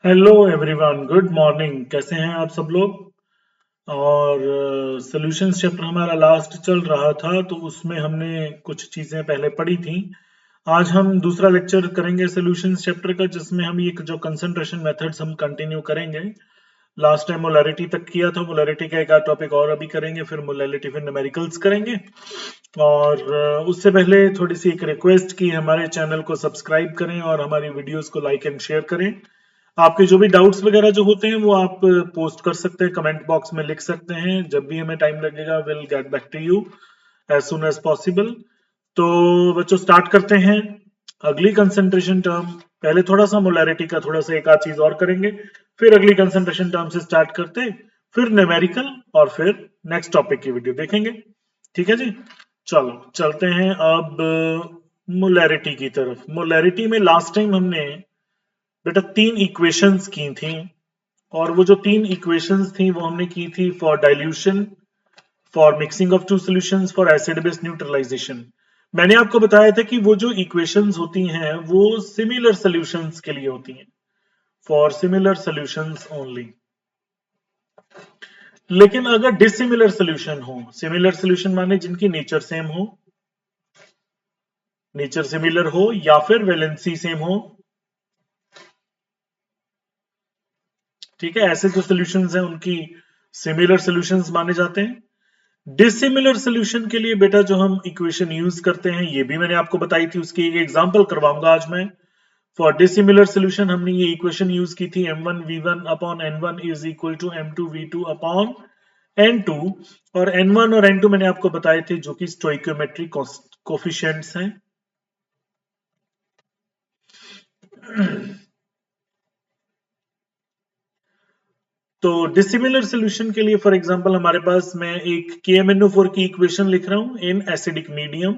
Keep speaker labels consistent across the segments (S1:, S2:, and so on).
S1: Hello everyone, good morning. कैसे हैं आप सब लोग? और सॉल्यूशंस चैप्टर हमारा लास्ट चल रहा था, तो उसमें हमने कुछ चीजें पहले पढ़ी थी। आज हम दूसरा लेक्चर करेंगे सॉल्यूशंस चैप्टर का, जिसमें हम ये जो कंसंट्रेशन मेथड्स हम कंटिन्यू करेंगे। लास्ट टाइम मोलैरिटी तक किया था, मोलैरिटी का एक आध टॉपिक और अभी करेंगे, फिर मोलैरिटी, फिर न्यूमेरिकल्स करेंगे। और उससे पहले थोड़ी सी एक रिक्वेस्ट की, हमारे चैनल को सब्सक्राइब करें और हमारी वीडियोस को लाइक एंड शेयर करें। आपके जो भी डाउट्स वगैरह जो होते हैं वो आप पोस्ट कर सकते हैं, कमेंट बॉक्स में लिख सकते हैं। जब भी हमें टाइम लगेगा will get back to you as soon as possible. तो बच्चों, स्टार्ट करते हैं अगली कंसंट्रेशन टर्म। पहले थोड़ा सा मोलैरिटी का थोड़ा सा एक आध चीज और करेंगे, फिर अगली कंसंट्रेशन टर्म से स्टार्ट करते, फिर न्यूमेरिकल, और फिर नेक्स्ट टॉपिक की वीडियो देखेंगे। ठीक है जी, चलो चलते हैं अब मोलैरिटी की तरफ। मोलैरिटी में लास्ट टाइम हमने बेटा तीन इक्वेशंस की थी, और वो जो तीन इक्वेशंस थी वो हमने की थी for dilution, for mixing of two solutions, for acid base neutralisation. मैंने आपको बताया था कि वो जो इक्वेशंस होती हैं वो सिमिलर सॉल्यूशंस के लिए होती हैं, फॉर सिमिलर सॉल्यूशंस ओनली। लेकिन अगर डिसिमिलर सॉल्यूशन हो, सिमिलर सॉल्यूशन माने जिनकी नेचर सेम हो, नेचर सिमिलर हो, या फिर वैलेंसी सेम हो, ठीक है, ऐसे जो सॉल्यूशंस हैं उनकी सिमिलर सॉल्यूशंस माने जाते हैं। डिसिमिलर सॉल्यूशन के लिए बेटा जो हम इक्वेशन यूज करते हैं, ये भी मैंने आपको बताई थी, उसकी एक एग्जांपल करवाऊंगा आज मैं। फॉर डिसिमिलर सॉल्यूशन हमने ये इक्वेशन यूज की थी, m1v1 upon n1 is equal to m2v2 upon n2। और n1 और n2 मैंने आपको बताए थे जो कि स्टोइकोमेट्रिक कोफिशिएंट्स हैं। तो डिसिमिलर सॉल्यूशन के लिए फॉर एग्जांपल हमारे पास, मैं एक KMnO4 की इक्वेशन लिख रहा हूं इन एसिडिक मीडियम।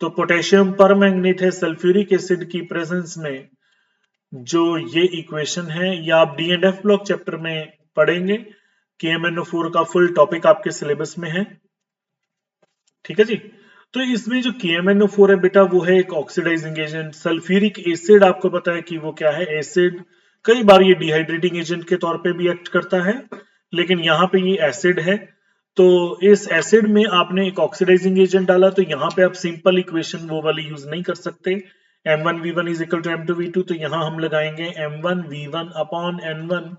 S1: तो पोटेशियम पर मैंगनेट है सल्फ्यूरिक एसिड की प्रेजेंस में, जो ये इक्वेशन है, या आप D and F block chapter में पढ़ेंगे। KMnO4 का फुल टॉपिक आपके सिलेबस में है, ठीक है जी। तो इसमें जो KMnO4 है बेटा, वो है एक ऑक्सीडाइजिंग एजेंट। सल्फ्यूरिक एसिड आपको पता है कि वो क्या है, एसिड। कई बार ये डिहाइड्रेटिंग एजेंट के तौर पे भी एक्ट करता है, लेकिन यहाँ पे ये एसिड है। तो इस एसिड में आपने एक ऑक्सीडाइजिंग एजेंट डाला, तो यहाँ पे आप सिंपल इक्वेशन वो वाली यूज नहीं कर सकते, m1v1 is equal to m2v2। तो यहाँ हम लगाएंगे m1v1 upon n1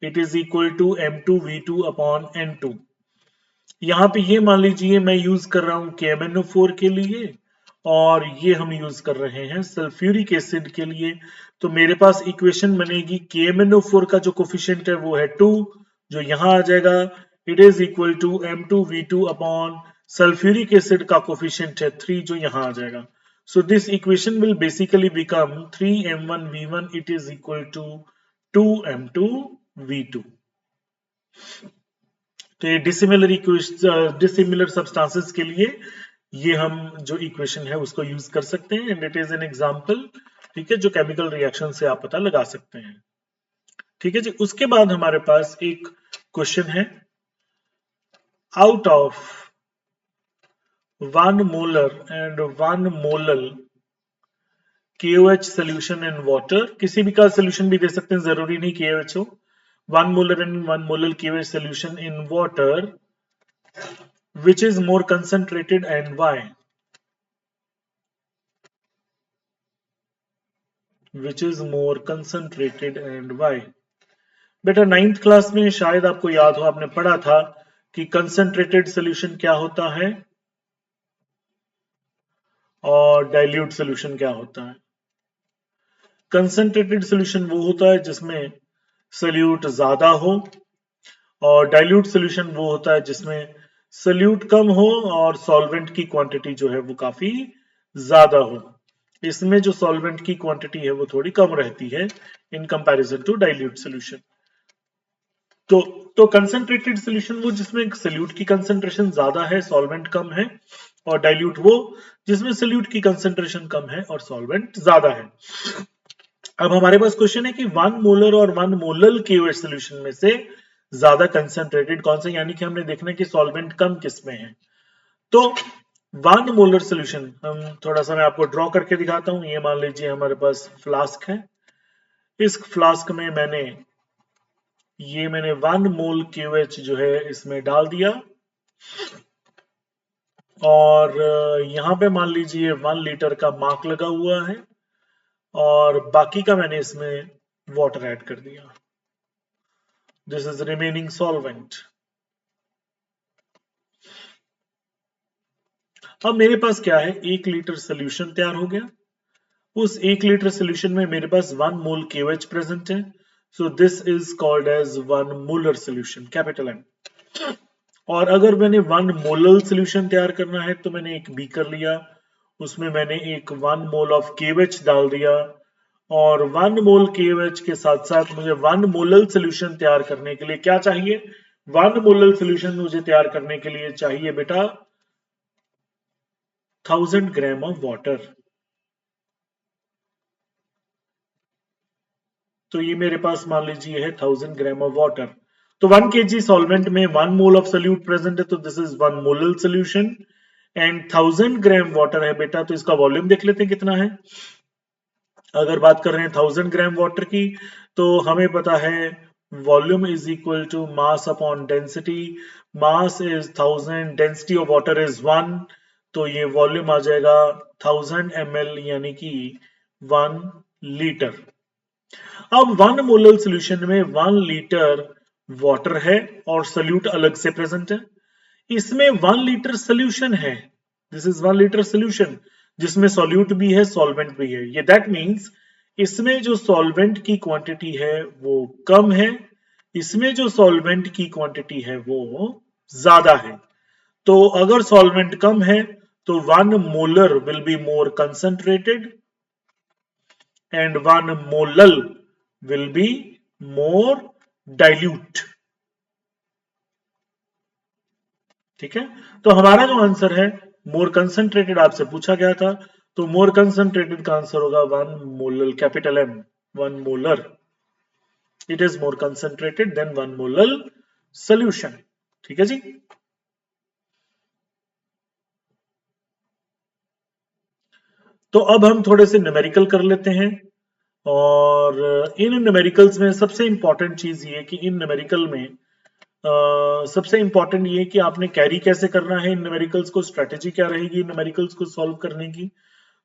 S1: it is equal to m2v2 upon n2। यहाँ पे ये मान लीजिए मैं यूज कर रहा हूं KMnO4 के लिए, और ये हम यूज कर रहे हैं सल्फ्यूरिक एसिड के लिए। तो मेरे पास इक्वेशन बनेगी, KMnO4 का जो कोफिशिएंट है वो है 2, जो यहां आ जाएगा। It is equal to m2v2 upon sulphuric acid का कोफिशिएंट है 3, जो यहां आ जाएगा। So this equation will basically become 3m1v1 it is equal to 2m2v2। तो ये डिसिमिलर इक्वेशन, डिसिमिलर सब्सटेंसेस के लिए ये हम जो इक्वेशन है उसको यूज कर सकते हैं, and it is an example, ठीक है, जो केमिकल रिएक्शन से आप पता लगा सकते हैं। ठीक है जी। उसके बाद हमारे पास एक क्वेश्चन है, out of 1 molar and 1 molal KOH solution in water, किसी भी का सोल्यूशन भी दे सकते हैं, जरूरी नहीं KOH हो। 1 molar and 1 molal KOH solution in water, which is more concentrated and why? Which is more concentrated and why? बेटा 9th क्लास में शायद आपको याद हो, आपने पढ़ा था कि कंसंट्रेटेड सोल्यूशन क्या होता है और डाइल्यूट सोल्यूशन क्या होता है। कंसंट्रेटेड सोल्यूशन वो होता है जिसमें सोल्यूट ज्यादा हो, और डाइल्यूट सोल्यूशन वो होता है जिसमें सोल्यूट कम हो और सॉल्वेंट की क्वांटिटी जो है वो काफी ज्यादा हो। इसमें जो सॉल्वेंट की क्वांटिटी है वो थोड़ी कम रहती है in comparison to dilute solution. तो कंसंट्रेटेड सोल्यूशन वो जिसमें सोल्यूट की कंसंट्रेशन ज्यादा है, सॉल्वेंट कम है, और डाइल्यूट वो जिसमें सोल्यूट की कंसंट्रेशन कम है और सॉल्वेंट ज्यादा है। अब हमारे पास क्वेश्चन है कि 1 मोलर और 1 मोलल KOH सोल्यूशन में से ज्यादा कंसंट्रेटेड कौन सा, यानी कि हमने देखना है कि सॉल्वेंट कम किसमें है। तो 1 मोलर सोल्यूशन हम थोड़ा सा मैं आपको ड्रॉ करके दिखाता हूं। ये मान लीजिए हमारे पास फ्लास्क है, इस फ्लास्क में मैंने 1 मोल QH जो है इसमें डाल दिया और यहाँ पे मान लीजिए 1 लीटर का मार्क लगा हुआ है और बाकी का मैंने इसमें वाटर ऐड कर दिया। This is remaining solvent. अब मेरे पास क्या है, 1 लीटर सोल्यूशन तैयार हो गया। उस 1 लीटर सोल्यूशन में मेरे पास 1 मोल KOH प्रेजेंट है। So this is called as 1 molar solution, capital M। और अगर मैंने 1 मोलर सोल्यूशन तैयार करना है तो मैंने एक बीकर लिया, उसमें मैंने एक 1 मोल ऑफ KOH डाल दिया और 1 मोल KOH के साथ साथ मुझे 1 मोलर सोल्यूशन तैयार करने के लिए क्या चाहिए, 1 मोलर सोल्यूशन मुझे तैयार करने के लिए चाहिए बेटा 1000 ग्राम ऑफ वाटर। तो ये मेरे पास मान लीजिए है 1000 ग्राम ऑफ वाटर। तो 1 kg सॉल्वेंट में 1 मोल ऑफ सोल्यूट प्रेजेंट है, तो this is 1 molar solution and 1000 gram water है बेटा। तो इसका वॉल्यूम देख लेते हैं कितना है। अगर बात कर रहे हैं 1000 ग्राम वाटर की तो हमें पता है volume is equal to mass upon density. Mass is 1000, density of water is 1, तो ये वॉल्यूम आ जाएगा 1000 ml यानी कि 1 लीटर। अब 1 मोलर सॉल्यूशन में 1 लीटर वाटर है और सोल्यूट अलग से प्रेजेंट है। इसमें 1 लीटर सोल्यूशन है, दिस इज 1 लीटर सोल्यूशन जिसमें सोल्यूट भी है सॉल्वेंट भी है। ये दैट मींस इसमें जो सॉल्वेंट की क्वांटिटी है वो कम है, इसमें जो सॉल्वेंट की क्वांटिटी है वो ज्यादा है। तो अगर सॉल्वेंट कम है तो 1 molar will be more concentrated and 1 molal will be more dilute। ठीक है, तो हमारा जो आंसर है मोर कंसंट्रेटेड आपसे पूछा गया था, तो मोर कंसंट्रेटेड का आंसर होगा 1 molar, capital M, 1 molar. It is more concentrated than 1 molar solution. ठीक है जी। तो अब हम थोड़े से न्यूमेरिकल कर लेते हैं और इन न्यूमेरिकल्स में सबसे इंपॉर्टेंट चीज ये कि इन न्यूमेरिकल में सबसे इंपॉर्टेंट ये कि आपने कैरी कैसे करना है इन न्यूमेरिकल्स को, स्ट्रेटेजी क्या रहेगी इन न्यूमेरिकल्स को सॉल्व करने की।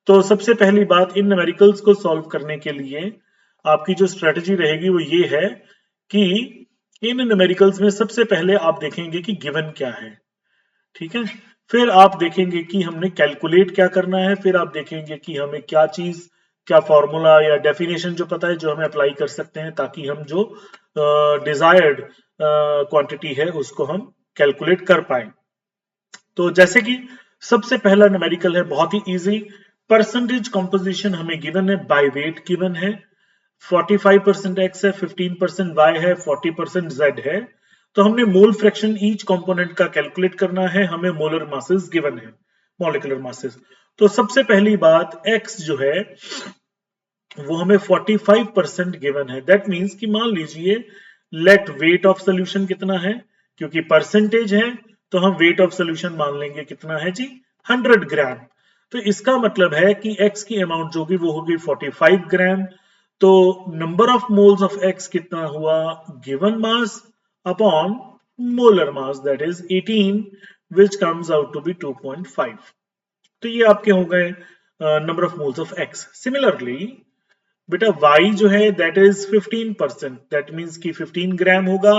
S1: तो सबसे पहली बात, इन न्यूमेरिकल्स को सॉल्व करने के लिए आपकी जो स्ट्रेटेजी रहेगी वो ये है कि इन न्यूमेरिकल्स में सबसे पहले आप देखेंगे कि गिवन क्या है। ठीक है, फिर आप देखेंगे कि हमने कैलकुलेट क्या करना है, फिर आप देखेंगे कि हमें क्या चीज, क्या फॉर्मूला या डेफिनेशन जो पता है जो हमें अप्लाई कर सकते हैं ताकि हम जो डिजायर्ड क्वांटिटी है उसको हम कैलकुलेट कर पाए। तो जैसे कि सबसे पहला न्यूमेरिकल है बहुत ही इजी, परसेंटेज कंपोजिशन हमें गिवन है, बाय वेट गिवन है। 45% x है, 15% y है, 40% z है। तो हमने मोल फ्रैक्शन ईच कंपोनेंट का कैलकुलेट करना है, हमें मोलर मासेस गिवन है, मॉलिक्यूलर मासेस। तो सबसे पहली बात x जो है वो हमें 45% गिवन है। दैट मींस कि मान लीजिए लेट वेट ऑफ सोल्यूशन कितना है, क्योंकि परसेंटेज है तो हम वेट ऑफ सोल्यूशन मान लेंगे कितना है जी, 100 ग्राम। तो इसका मतलब है कि x की अमाउंट जो होगी वो होगी 45 ग्राम। तो number of moles of x कितना हुआ, given mass upon molar mass that is 18 which comes out to be 2.5। तो ये आपके हो गए number of moles of x। Similarly बेटा y जो है दैट इज 15%, दैट मींस कि 15 ग्राम होगा।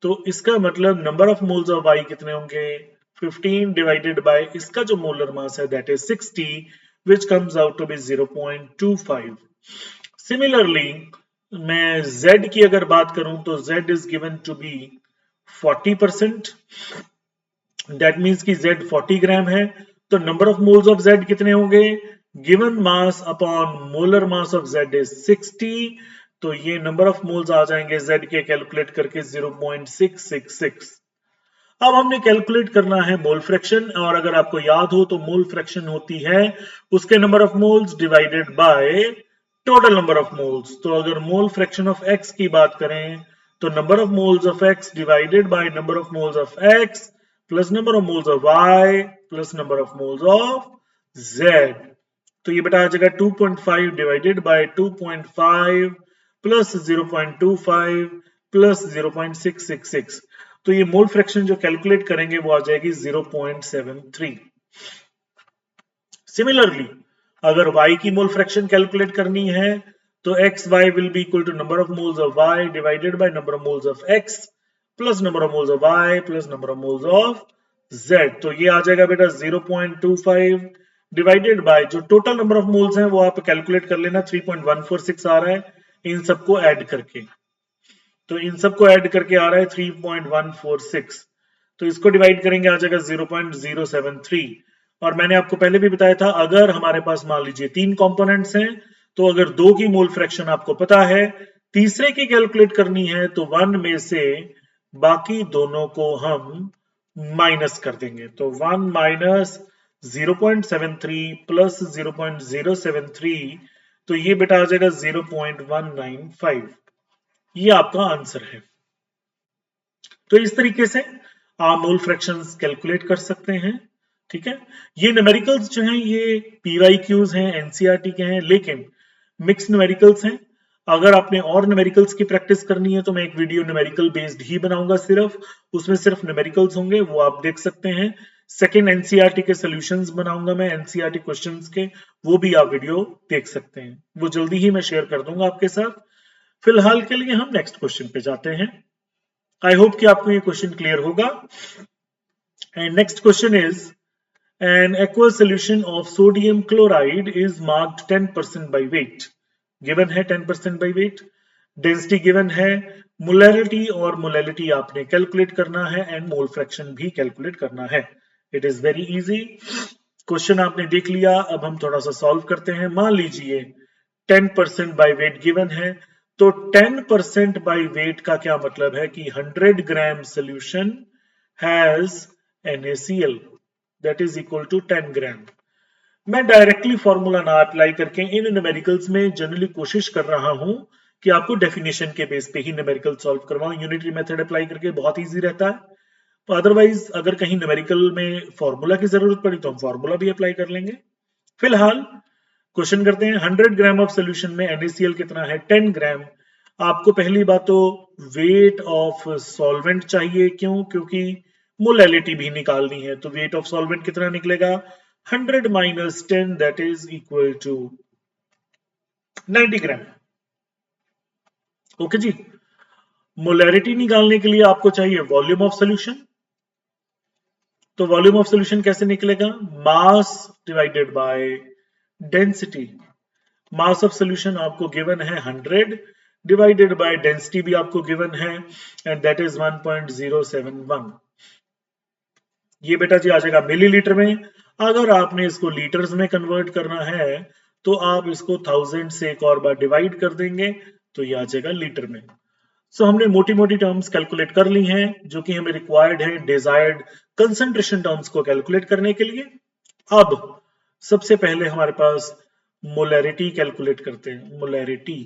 S1: तो इसका मतलब number of moles of y कितने होंगे, 15 डिवाइडेड बाय इसका जो मोलर मास है that is 60 which comes out to be 0.25। Similarly मैं z की अगर बात करूं तो z is given to be 40%, that means कि z 40 ग्राम है। तो number of moles of z कितने होंगे, given mass upon molar mass of z is 60। तो ये नंबर ऑफ मोल्स आ जाएंगे z के कैलकुलेट करके 0.666। अब हमने कैलकुलेट करना है मोल फ्रैक्शन, और अगर आपको याद हो तो मोल फ्रैक्शन होती है उसके number of moles divided by total number of moles. तो अगर मोल फ्रैक्शन ऑफ x की बात करें तो number of moles of x divided by number of moles of x plus number of moles of y plus number of moles of z। तो ये बेटा आ जाएगा 2.5 डिवाइडेड बाय 2.5 प्लस 0.25 प्लस 0.666। तो ये मोल फ्रैक्शन जो कैलकुलेट करेंगे वो आ जाएगी 0.73। सिमिलरली अगर y की मोल फ्रैक्शन कैलकुलेट करनी है तो xy will be equal to number of moles of y divided by number of moles of x plus number of moles of y plus number of moles of z। तो ये आ जाएगा बेटा 0.25 divided by जो total number of moles हैं वो आप calculate कर लेना, 3.146 आ रहा है इन सबको ऐड करके। तो इन सबको ऐड करके आ रहा है 3.146। तो इसको डिवाइड करेंगे आ जाएगा 0.073। और मैंने आपको पहले भी बताया था अगर हमारे पास मान लीजिए 3 कंपोनेंट्स हैं तो अगर 2 की मोल फ्रैक्शन आपको पता है, तीसरे की कैलकुलेट करनी है तो 1 में से बाकी दोनों को हम माइनस कर देंगे। तो 1 माइनस 0.73 प्लस 0.073, तो ये बेटा आ जाएगा 0.195। ये आपका आंसर है। तो इस तरीके से आप मोल फ्रैक्शंस कैलकुलेट कर सकते हैं। ठीक है, ये न्यूमेरिकल्स जो हैं ये पीवाईक्यूज हैं, एनसीईआरटी के हैं, लेकिन मिक्स न्यूमेरिकल्स हैं। अगर आपने और न्यूमेरिकल्स की प्रैक्टिस करनी है तो मैं एक वीडियो न्यूमेरिकल बेस्ड ही बनाऊंगा, उसमें सिर्फ न्यूमेरिकल्स होंगे, वो आप देख सकते हैं। सेकेंड एनसीईआरटी के सॉल्यूशंस बनाऊंगा मैं एनसीईआरटी क्वेश्चंस के, वो भी आप वीडियो देख सकते हैं, वो जल्दी ही मैं शेयर कर दूंगा आपके साथ। फिलहाल के लिए हम नेक्स्ट क्वेश्चन पे जाते हैं। आई होप कि आपको ये क्वेश्चन क्लियर होगा। And next question is an aqueous solution of sodium chloride is marked 10% by weight, given है 10% by weight, density given है, molarity और molality आपने कैलकुलेट करना है एंड मोल फ्रैक्शन भी कैलकुलेट करना है। It is very easy. Question आपने देख लिया, अब हम थोड़ा सा सॉल्व करते हैं। मान लीजिए 10% बाई वेट गिवन है, तो 10% बाई वेट का क्या मतलब है कि 100 gram solution has NaCl that is equal to 10 gram. मैं डायरेक्टली फॉर्मूला ना अप्लाई करके इन न्यूमेरिकल्स में जनरली कोशिश कर रहा हूं कि आपको डेफिनेशन के बेस पे ही न्यूमेरिकल सॉल्व करवाऊं। यूनिटरी मेथड अप्लाई करके बहुत इजी रहता है, तो अदरवाइज अगर कहीं न्यूमेरिकल में फॉर्मूला की जरूरत पड़ी तो हम फॉर्मूला भी अप्लाई कर लेंगे। फिलहाल क्वेश्चन करते हैं। 100 ग्राम ऑफ सोल्यूशन में NaCl कितना है? 10 ग्राम। आपको पहली बात तो वेट ऑफ सॉल्वेंट चाहिए, क्यों? क्योंकि मोलैलिटी भी निकालनी है। तो वेट ऑफ सॉल्वेंट कितना निकलेगा? 100 minus 10 that is equal to 90 gram. Okay जी। मोलैरिटी निकालने के लिए आपको चाहिए वॉल्यूम ऑफ सोल्यूशन। तो वॉल्यूम ऑफ सोल्यूशन कैसे निकलेगा? Mass divided by density. Mass of solution आपको गिवन है 100 डिवाइडेड बाय डेंसिटी भी आपको गिवन है एंड दैट इज 1.071। ये बेटा जी आ जाएगा मिलीलीटर में। अगर आपने इसको लीटर्स में कन्वर्ट करना है तो आप इसको 1000 से एक और बार डिवाइड कर देंगे तो ये आ जाएगा लीटर में। सो हमने मोटी मोटी टर्म्स कैलकुलेट कर ली हैं जो कि हमें रिक्वायर्ड है डिजायर्ड कंसंट्रेशन टर्म्स को कैलकुलेट करने के लिए। अब सबसे पहले हमारे पास मोलैरिटी कैलकुलेट करते हैं। मोलैरिटी,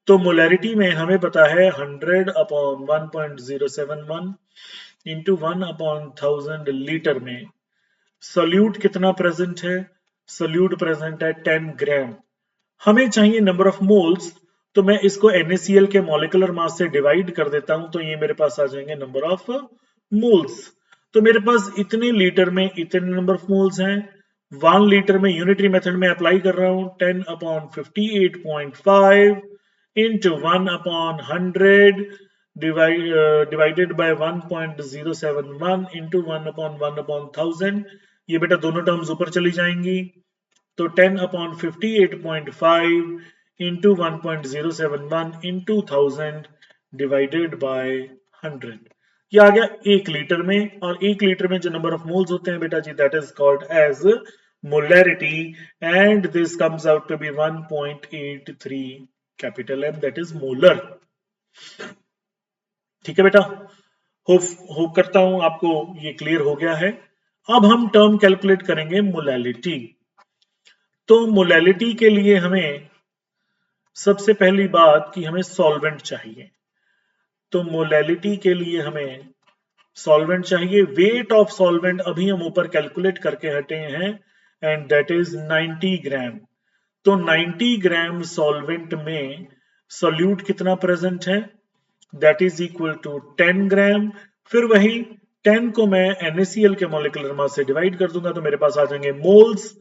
S1: तो मोलैरिटी में हमें पता है 100 अपॉन 1.071 इंटू 1 अपॉन 1000 लीटर में सोल्यूट कितना प्रेजेंट है? सोल्यूट प्रेजेंट है 10 ग्राम। हमें चाहिए नंबर ऑफ मोल्स, तो मैं इसको NaCl के मॉलिक्यूलर मास से डिवाइड कर देता हूं, तो ये मेरे पास आ जाएंगे नंबर ऑफ मोल्स। तो मेरे पास इतने लीटर में इतने नंबर ऑफ मोल्स हैं। 1 लीटर में यूनिटरी मेथड में अप्लाई कर रहा हूं 10 upon 58.5 into 1 upon 100 divided by 1.071 into 1 upon 1000। ये बेटा दोनों टर्म्स ऊपर चली जाएंगी, तो 10 upon 58.5 into 1.071 into 1000 divided by 100। ये आ गया 1 लीटर में, और 1 लीटर में जो नंबर ऑफ मोल्स होते हैं बेटा जी that is called as molarity and this comes out to be 1.83 capital M, that is molar. ठीक है बेटा, होप करता हूं आपको ये क्लियर हो गया है। अब हम टर्म कैलकुलेट करेंगे मोलैलिटी। तो मोलैलिटी के लिए हमें सबसे पहली बात कि हमें सॉल्वेंट चाहिए। तो मोलैलिटी के लिए हमें सॉल्वेंट चाहिए। वेट ऑफ सॉल्वेंट अभी हम ऊपर कैलकुलेट करके हटे हैं एंड दैट इज 90 ग्राम। तो 90 ग्राम सॉल्वेंट में सोल्यूट कितना प्रेजेंट है, दैट इज इक्वल टू 10 ग्राम। फिर वही 10 को मैं NaCl के मॉलिक्यूलर मास से डिवाइड कर दूंगा तो मेरे पास आ जाएंगे मोल्स।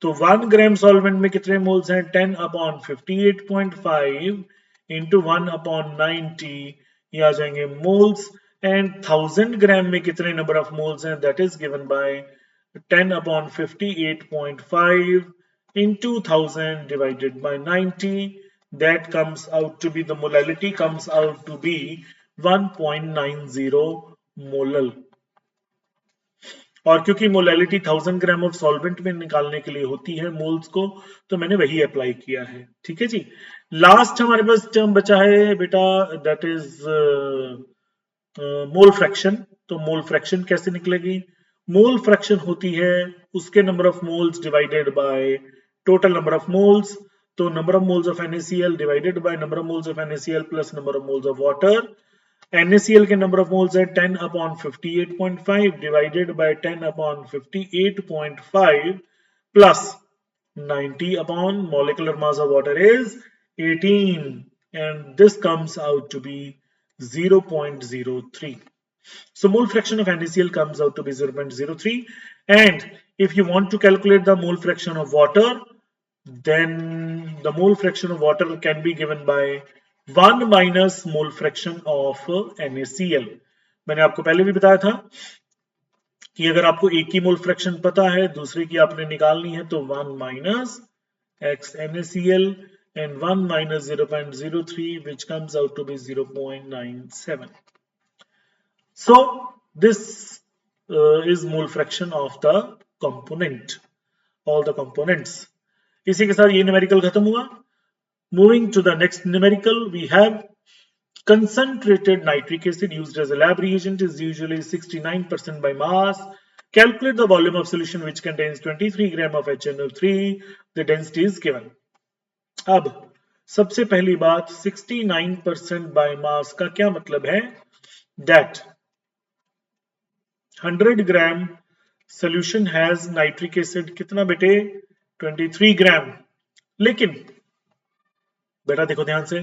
S1: तो 1 ग्राम सॉल्वेंट में कितने मोल्स हैं, 10 अपॉन 58.5 इंटू 1 अपॉन 90, ये आ जाएंगे मोल्स। एंड 1000 ग्राम में कितने नंबर ऑफ मोल्स हैं, that is given by 10 upon 58.5 into 1000 divided by 90. That comes out to be, the molality comes out to be 1.90 molal. और क्योंकि मोलैलिटी 1000 ग्राम ऑफ सॉल्वेंट में निकालने के लिए होती है मोल्स को, तो मैंने वही अप्लाई किया है। ठीक है जी। लास्ट हमारे पास टर्म बचा है बेटा, दैट इज मोल फ्रैक्शन। तो मोल फ्रैक्शन कैसे निकलेगी, मोल फ्रैक्शन होती है उसके number of moles divided by total number of moles. तो number of moles of NaCl divided by number of moles of NaCl plus number of moles of water. NaCl के number of moles है 10 upon 58.5 divided by 10 upon 58.5 plus 90 upon molecular mass of water is 18, and this comes out to be 0.03. So mole fraction of NaCl comes out to be 0.03, and if you want to calculate the mole fraction of water, then the mole fraction of water can be given by 1 minus mole fraction of NaCl। मैंने आपको पहले भी बताया था कि अगर आपको एक की मोल फ्रैक्शन पता है, दूसरे की आपने निकालनी है, तो 1 minus x NaCl and 1 minus 0.03, which comes out to be 0.97. So this is mole fraction of the component, all the components. इसी के साथ ये न्यूमेरिकल खत्म हुआ। Moving to the next numerical, we have concentrated nitric acid used as a lab reagent is usually 69% by mass. Calculate the volume of solution which contains 23 gram of HNO3. The density is given. अब सबसे पहली बात, 69% by mass का क्या मतलब है, that 100 gram solution has nitric acid कितना बेटे, 23 gram। लेकिन बेटा देखो ध्यान से,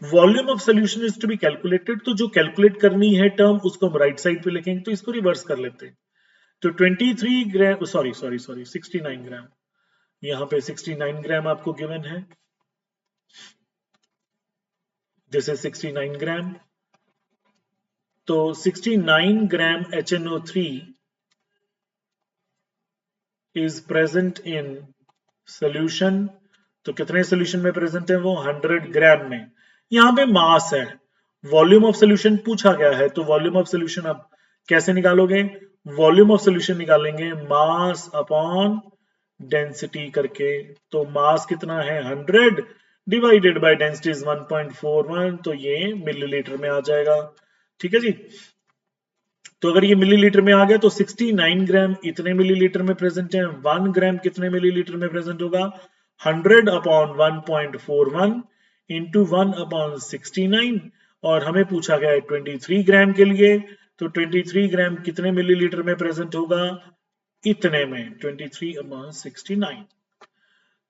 S1: volume of solution is to be calculated, तो जो कैलकुलेट करनी है टर्म उसको हम राइट साइड पे लिखेंगे, तो इसको रिवर्स कर लेते हैं। तो 23 ग्राम, सॉरी 69 ग्राम, यहां पे 69 ग्राम आपको गिवन है, दिस इज 69 ग्राम। तो 69 ग्राम HNO3 is present in solution. तो कितने सोल्यूशन में प्रेजेंट है वो, 100 ग्राम में। यहां पे मास है, वॉल्यूम ऑफ सोल्यूशन पूछा गया है, तो वॉल्यूम ऑफ सोल्यूशन आप कैसे निकालोगे, वॉल्यूम ऑफ सोल्यूशन निकालेंगे मास अपॉन डेंसिटी करके। तो मास कितना है 100 डिवाइडेड बाय डेंसिटी इज 1.41, तो ये मिलीलीटर में आ जाएगा। ठीक है जी। तो अगर ये मिलीलीटर में आ गया तो 69 ग्राम इतने मिलीलीटर में प्रेजेंट है, 1 ग्राम कितने मिलीलीटर में प्रेजेंट होगा, 100 अपॉन 1.41 इंटू 1 अपॉन 69, और हमें पूछा गया है 23 ग्राम के लिए, तो 23 ग्राम कितने मिलीलीटर में प्रेजेंट होगा, इतने में 23 अपॉन 69।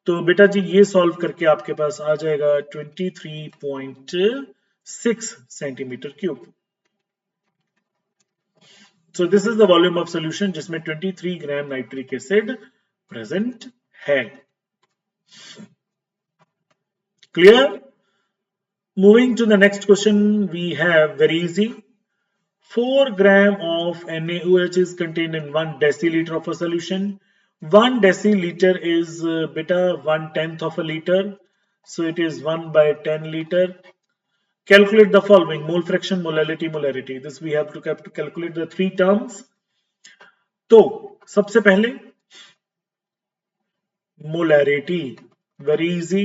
S1: तो बेटा जी ये सॉल्व करके आपके पास आ जाएगा 23.6 centimetre cube. So this is the volume of solution जिसमें 23 ग्राम नाइट्रिक एसिड प्रेजेंट है। Clear? Moving to the next question, we have very easy. 4 gram of NaOH is contained in 1 deciliter of a solution. 1 deciliter is beta 1/10 of a liter, so it is 1 by 10 liter. Calculate the following: mole fraction, molality, molarity. This we have to calculate the three terms. तो सबसे पहले molarity, very easy.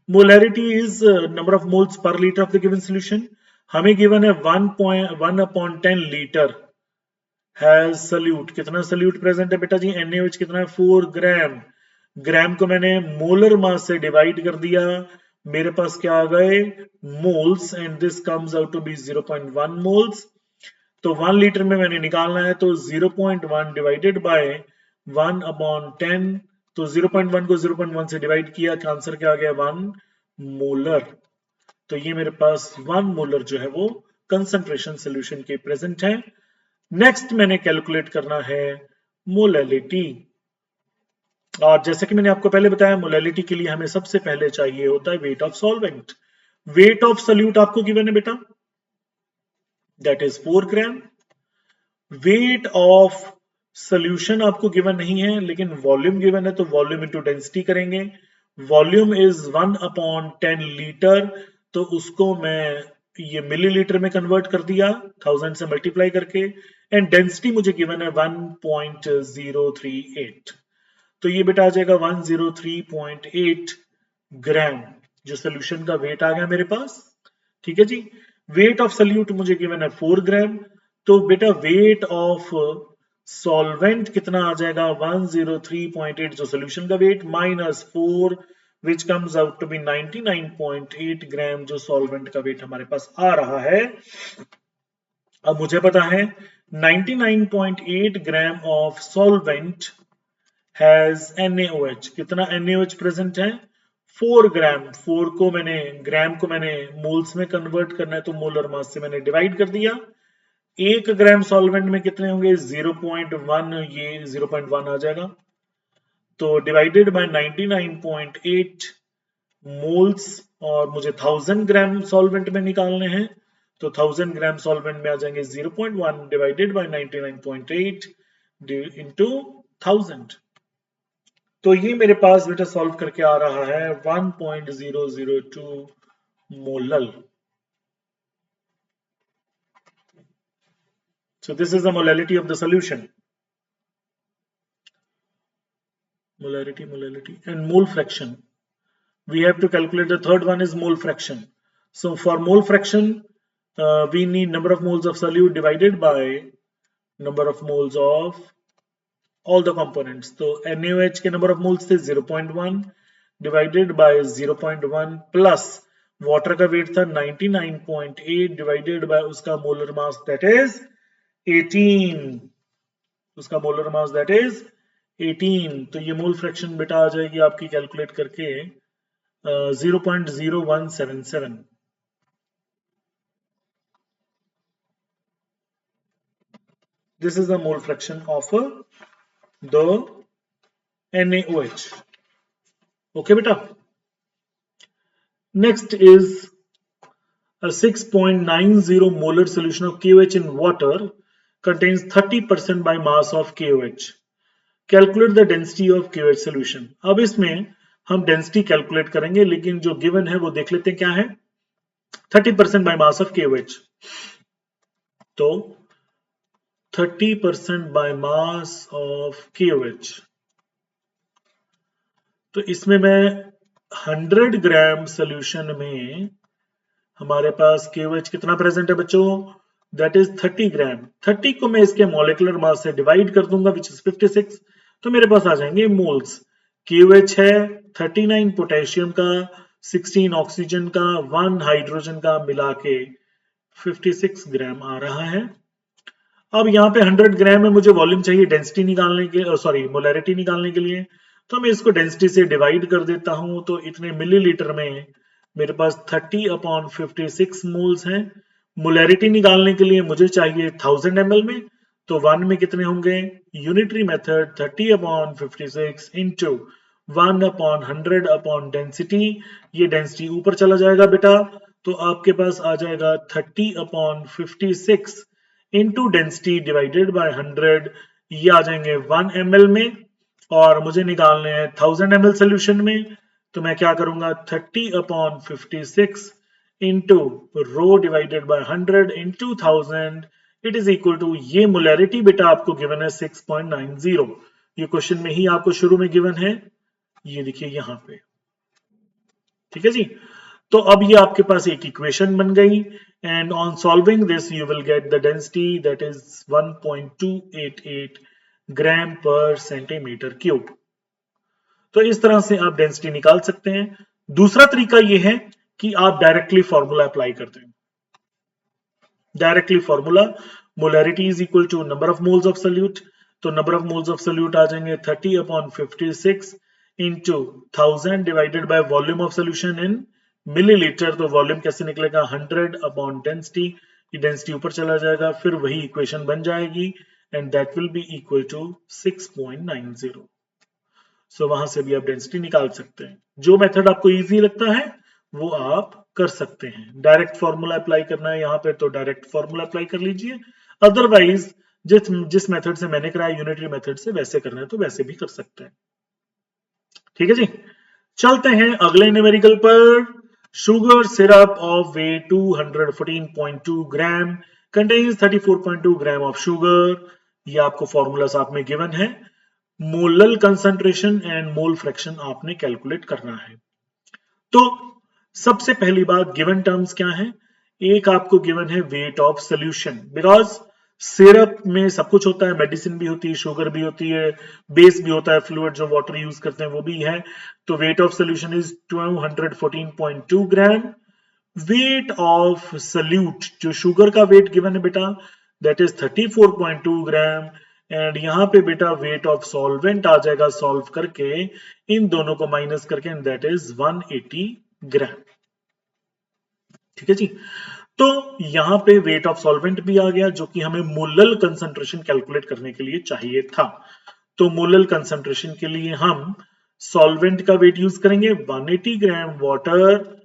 S1: Molarity is number of moles per liter of the given solution. हमें given है 1/10 liter has solute. कितना solute present है बेटा जी, NaOH कितना है 4 ग्राम। ग्राम को मैंने मोलर मास से डिवाइड कर दिया, मेरे पास क्या आ गए moles, and this comes out to be 0.1 moles. तो 1 लीटर में मैंने निकालना है, तो 0.1 डिवाइडेड बाय 1 अपॉन 10 तो 0.1 को 0.1 से डिवाइड किया तो आंसर क्या आ गया 1 मोलर। तो ये मेरे पास 1 मोलर जो है वो कंसंट्रेशन सॉल्यूशन के प्रेजेंट है। नेक्स्ट मैंने कैलकुलेट करना है मोलैलिटी। और जैसे कि मैंने आपको पहले बताया मोलैलिटी के लिए हमें सबसे पहले चाहिए होता है weight of solvent. Weight of solute आपको गिवन है बेटा, that is 4 gram. Weight of solution आपको गिवन नहीं है लेकिन वॉल्यूम गिवन है, तो वॉल्यूम इंटू डेंसिटी करेंगे। वॉल्यूम इज 1/10 लीटर, तो उसको मैं ये मिलीलीटर में कन्वर्ट कर दिया 1000 से मल्टीप्लाई करके। एंड डेंसिटी मुझे गिवन है 1.038, तो ये बेटा आ जाएगा 103.8 ग्राम, जो सोल्यूशन का वेट आ गया मेरे पास। ठीक है जी। वेट ऑफ सॉल्यूट मुझे गिवन है 4 ग्राम, तो बेटा वेट ऑफ सॉल्वेंट कितना आ जाएगा 103.8 जो सोल्यूशन का weight minus 4 which comes out to be 99.8 gram जो सॉल्वेंट का वेट हमारे पास आ रहा है। अब मुझे पता है 99.8 gram of solvent has NaOH। कितना NaOH प्रेजेंट है 4 ग्राम। 4 को मैंने ग्राम को मैंने मोल्स में कन्वर्ट करना है, तो मोलर मास से मैंने डिवाइड कर दिया। 1 ग्राम सॉल्वेंट में कितने होंगे 0.1, ये 0.1 आ जाएगा। तो डिवाइडेड बाय 99.8 मोल्स, और मुझे 1000 ग्राम सॉल्वेंट में निकालने हैं, तो 1000 ग्राम सॉल्वेंट में आ जाएंगे 0.1 डिवाइडेड बाय 99.8 इंटू 1000। तो ये मेरे पास बेटा सॉल्व करके आ रहा है 1.002 molal. So this is the molality of the solution. Molality, and mole fraction. We have to calculate the third one is mole fraction. So for mole fraction, we need number of moles of solute divided by number of moles of all the components. So NaOH के number of moles थे 0.1 divided by 0.1 plus water का weight था 99.8 divided by उसका molar mass that is 18, उसका molar mass that is 18। तो ये mole fraction बेटा आ जाएगी आपकी कैलकुलेट करके 0.0177। This is the mole fraction of the NaOH। Okay बेटा। Next is a 6.90 molar solution of KOH in water contains 30% by mass of KOH. Calculate the density of KOH solution. अब इसमें हम density calculate करेंगे, लेकिन जो given है वो देख लेते हैं क्या है। 30% by mass of KOH, तो 30% by mass of KOH, तो इसमें मैं 100 ग्राम सोल्यूशन में हमारे पास KOH कितना प्रेजेंट है बच्चों, दैट इज 30 ग्राम। 30 को मैं इसके मॉलिक्यूलर मास से डिवाइड कर दूंगा विच इज 56, तो मेरे पास आ जाएंगे मोल्स। KOH है 39 पोटेशियम का, 16 ऑक्सीजन का, 1 हाइड्रोजन का, मिला के 56 ग्राम आ रहा है। अब यहाँ पे 100 ग्राम में मुझे वॉल्यूम चाहिए डेंसिटी निकालने के, सॉरी मोलैरिटी निकालने के लिए, तो मैं इसको डेंसिटी से डिवाइड कर देता हूं, तो इतने मिलीलीटर में मेरे पास 30/56 मोल्स हैं। मोलैरिटी निकालने के लिए मुझे चाहिए 1000 ml में, तो 1 में कितने होंगे, यूनिटरी मेथड 30/56 इंटू 1/100 डेंसिटी, ये डेंसिटी ऊपर चला जाएगा बेटा, तो आपके पास आ जाएगा 30/56 इंटू डेंसिटी डिवाइडेड बाय 100, ये आ जाएंगे 1 ml में, और मुझे निकालने हैं 1000 ml सोल्यूशन में, तो मैं क्या करूंगा 30/56 into rho divided by 100 into 1000, it is equal to, ये मोलैरिटी बेटा आपको गिवन है 6.90, ये क्वेश्चन में ही आपको शुरू में गिवन है, ये देखिए यहां पे। ठीक है जी। तो अब ये आपके पास एक इक्वेशन बन गई, and on solving this you will get the density that is 1.288 ग्राम पर सेंटीमीटर क्यूब। तो इस तरह से आप डेंसिटी निकाल सकते हैं। दूसरा तरीका यह है कि आप डायरेक्टली फॉर्मूला अप्लाई करते हैं। Directly formula, molarity is equal to number of moles of solute, तो number of moles of solute आ जाएंगे 30/56 into 1000 divided by volume of solution in millilitre, तो वॉल्यूम कैसे निकलेगा 100 अपॉन डेंसिटी, ये डेंसिटी ऊपर चला जाएगा, फिर वही इक्वेशन बन जाएगी and that will be equal to 6.90। So वहां से भी आप डेंसिटी निकाल सकते हैं। जो मेथड आपको इजी लगता है वो आप कर सकते हैं। डायरेक्ट फॉर्मूला अप्लाई करना है यहाँ पे तो डायरेक्ट फॉर्मूला अप्लाई कर लीजिए, अदरवाइज जिस मेथड से मैंने कराया यूनिटरी मेथड से वैसे करना है तो वैसे भी कर सकते हैं। ठीक है जी, चलते हैं अगले न्यूमेरिकल पर। Sugar syrup of weight 214.2 gram contains 34.2 gram of sugar. ये आपको फॉर्मूला साथ में गिवन है। Molal concentration and mole fraction आपने कैलकुलेट करना है। तो सबसे पहली बात गिवन टर्म्स क्या है। एक आपको गिवन है weight of solution, because syrup में सब कुछ होता है, मेडिसिन भी होती है, शुगर भी होती है, बेस भी होता है, फ्लूइड जो वाटर यूज करते हैं वो भी है। तो weight of solution is 214.2 gram. Weight of solute, जो शुगर का वेट गिवन है बेटा, दैट इज 34.2 ग्राम। एंड यहाँ पे बेटा वेट ऑफ सॉल्वेंट आ जाएगा, सॉल्व करके इन दोनों को माइनस करके, एंड दैट इज 180 ग्राम। ठीक है जी, तो यहां पे वेट ऑफ सॉल्वेंट भी आ गया जो कि हमें मोलल कंसंट्रेशन कैलकुलेट करने के लिए चाहिए था। तो मोलल कंसंट्रेशन के लिए हम सॉल्वेंट का वेट यूज करेंगे 180 ग्राम वाटर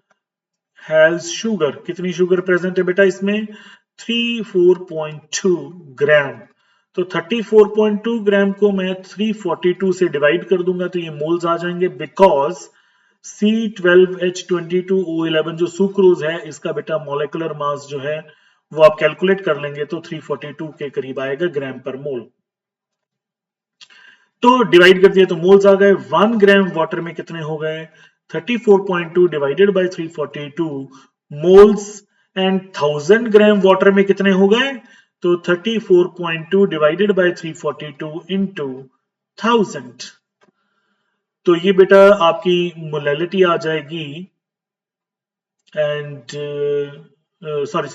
S1: हैज शुगर। कितनी शुगर प्रेजेंट है बेटा इसमें 34.2 ग्राम। तो 34.2 ग्राम को मैं 342 से डिवाइड कर दूंगा तो ये मोल्स आ जाएंगे, बिकॉज C12H22O11 जो सुक्रोज है इसका बेटा मॉलिक्यूलर मास जो है वो आप कैलकुलेट कर लेंगे तो 342 के करीब आएगा ग्राम पर मोल। तो डिवाइड कर दिया तो मोल्स आ गए। 1 ग्राम वाटर में कितने हो गए 34.2 divided by 342 moles, and 1000 gram water में कितने हो गए तो 34.2 डिवाइडेड बाय 342 इनटू 1000। तो ये बेटा आपकी मोलैलिटी आ जाएगी, and sorry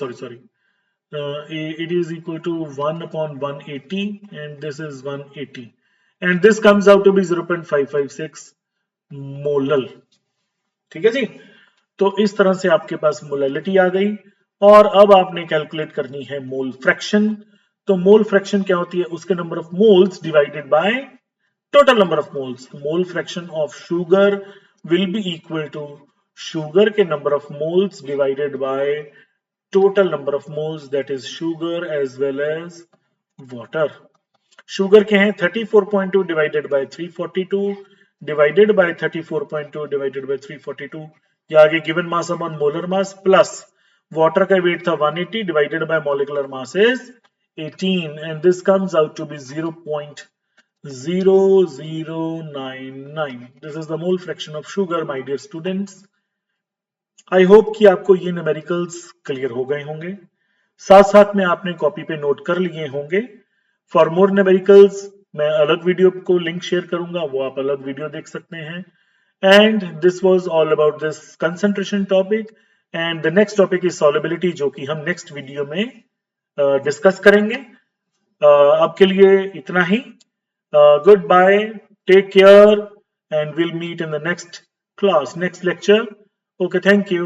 S1: it is equal to 1 upon 180 and this is 180 and this comes out to be 0.556 molal. ठीक है जी, तो इस तरह से आपके पास मोलैलिटी आ गई। और अब आपने कैलकुलेट करनी है मोल फ्रैक्शन। तो मोल फ्रैक्शन क्या होती है, उसके number of moles divided bye total number of moles. Mole fraction of sugar will be equal to sugar के number of moles divided by total number of moles, that is sugar as well as water. Sugar के हैं 34.2 divided by 342 divided by 34.2 divided by 342। ये आगे given mass upon molar mass plus water का weight था 180 divided by molecular mass is 18 and this comes out to be 0.0099। This is the mole fraction of sugar, my dear students. I hope कि आपको ये numericals clear हो गए होंगे, साथ साथ में आपने कॉपी पे नोट कर लिए होंगे। फॉर मोर न्यूमेरिकल्स मैं अलग वीडियो को लिंक शेयर करूंगा, वो आप अलग वीडियो देख सकते हैं। And this was all about this concentration topic, and the next topic is solubility, जो कि हम नेक्स्ट वीडियो में डिस्कस करेंगे। अब के लिए इतना ही। Goodbye, take care, and we'll meet in the next class, next lecture. Okay, thank you.